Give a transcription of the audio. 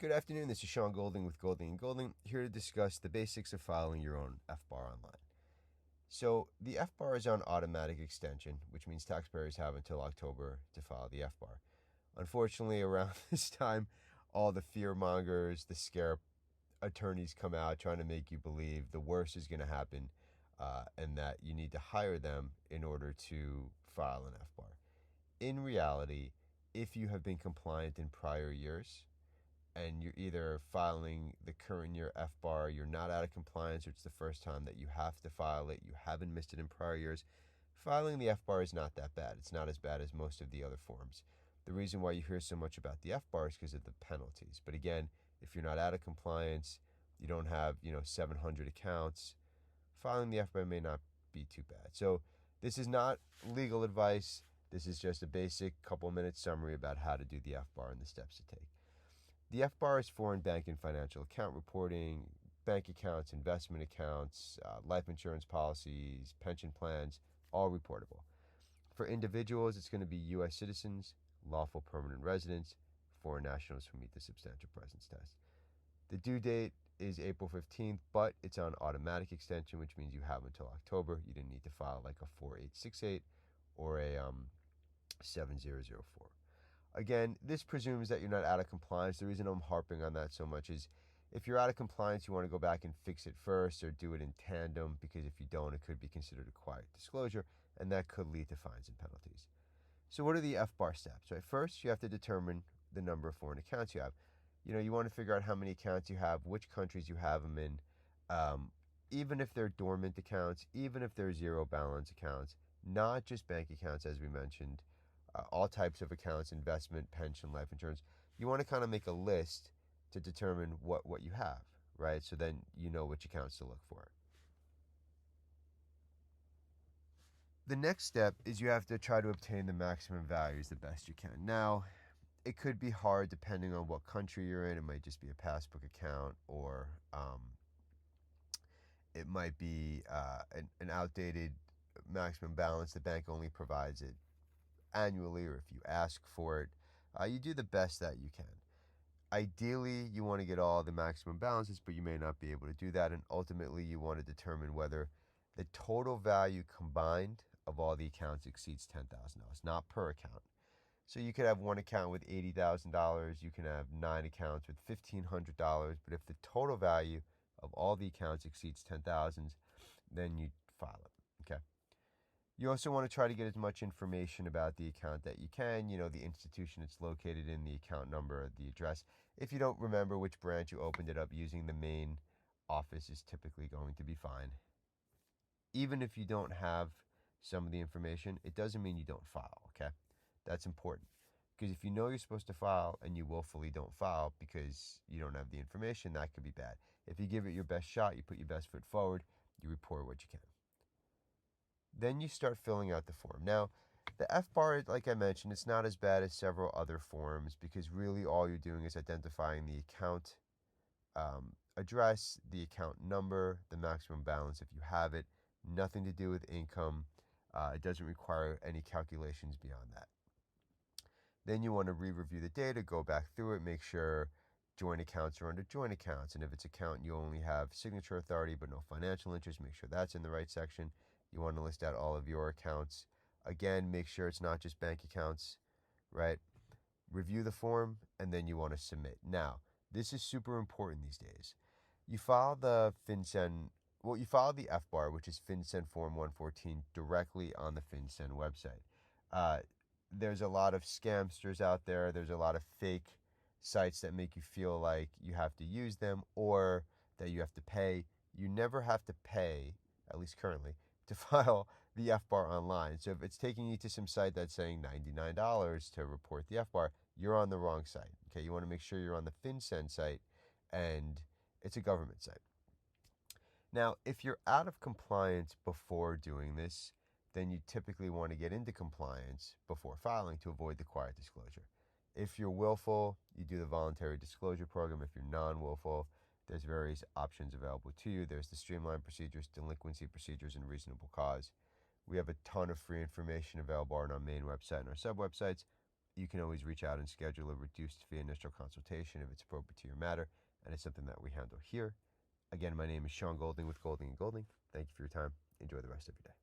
Good afternoon, this is Sean Golding with Golding & Golding, here to discuss the basics of filing your own FBAR online. So the FBAR is on automatic extension, which means taxpayers have until October to file the FBAR. Unfortunately, around this time, all the fear mongers, the scare attorneys come out trying to make you believe the worst is going to happen and that you need to hire them in order to file an FBAR. In reality, if you have been compliant in prior years, and you're either filing the current year FBAR, you're not out of compliance, or it's the first time that you have to file it, you haven't missed it in prior years, filing the FBAR is not that bad. It's not as bad as most of the other forms. The reason why you hear so much about the FBAR is because of the penalties. But again, if you're not out of compliance, you don't have 700 accounts, filing the FBAR may not be too bad. So this is not legal advice. This is just a basic couple-minute summary about how to do the FBAR and the steps to take. The FBAR is foreign bank and financial account reporting, bank accounts, investment accounts, life insurance policies, pension plans, all reportable. For individuals, it's going to be U.S. citizens, lawful permanent residents, foreign nationals who meet the substantial presence test. The due date is April 15th, but it's on automatic extension, which means you have until October. You didn't need to file like a 4868 or a 7004. Again, this presumes that you're not out of compliance. The reason I'm harping on that so much is if you're out of compliance, you want to go back and fix it first or do it in tandem, because if you don't, it could be considered a quiet disclosure, and that could lead to fines and penalties. So what are the FBAR steps? Right? First, you have to determine the number of foreign accounts you have. You want to figure out how many accounts you have, which countries you have them in, even if they're dormant accounts, even if they're zero balance accounts, not just bank accounts, as we mentioned, all types of accounts, investment, pension, life insurance. You want to kind of make a list to determine what you have, right? So then you know which accounts to look for. The next step is you have to try to obtain the maximum values the best you can. Now, it could be hard depending on what country you're in. It might just be a passbook account, or it might be an outdated maximum balance. The bank only provides it annually, or if you ask for it, you do the best that you can. Ideally, you want to get all the maximum balances, but you may not be able to do that, and ultimately you want to determine whether the total value combined of all the accounts exceeds $10,000, not per account. So you could have one account with $80,000, you can have 9 accounts with $1,500, but if the total value of all the accounts exceeds $10,000, then you file it, okay? You also want to try to get as much information about the account that you can, the institution it's located in, the account number, the address. If you don't remember which branch you opened it up using, the main office is typically going to be fine. Even if you don't have some of the information, it doesn't mean you don't file, okay? That's important. Because if you know you're supposed to file and you willfully don't file because you don't have the information, that could be bad. If you give it your best shot, you put your best foot forward, you report what you can. Then you start filling out the form. Now, the FBAR, like I mentioned, it's not as bad as several other forms, because really all you're doing is identifying the account address, the account number, the maximum balance if you have it. Nothing to do with income. It doesn't require any calculations beyond that. Then you want to re-review the data, go back through it, make sure joint accounts are under joint accounts. And if it's account you only have signature authority but no financial interest, make sure that's in the right section. You want to list out all of your accounts. Again, make sure it's not just bank accounts, right? Review the form, and then you want to submit. Now, this is super important these days. You file the FinCEN, you file the FBAR, which is FinCEN Form 114, directly on the FinCEN website. There's a lot of scamsters out there. There's a lot of fake sites that make you feel like you have to use them or that you have to pay. You never have to pay, at least currently, to file the FBAR online. So if it's taking you to some site that's saying $99 to report the FBAR, you're on the wrong site. Okay, you want to make sure you're on the FinCEN site, and it's a government site. Now, if you're out of compliance before doing this, then you typically want to get into compliance before filing to avoid the quiet disclosure. If you're willful, you do the voluntary disclosure program. If you're non-willful, there's various options available to you. There's the streamlined procedures, delinquency procedures, and reasonable cause. We have a ton of free information available on our main website and our sub-websites. you can always reach out and schedule a reduced fee initial consultation if it's appropriate to your matter, and it's something that we handle here. Again, my name is Sean Golding with Golding & Golding. Thank you for your time. Enjoy the rest of your day.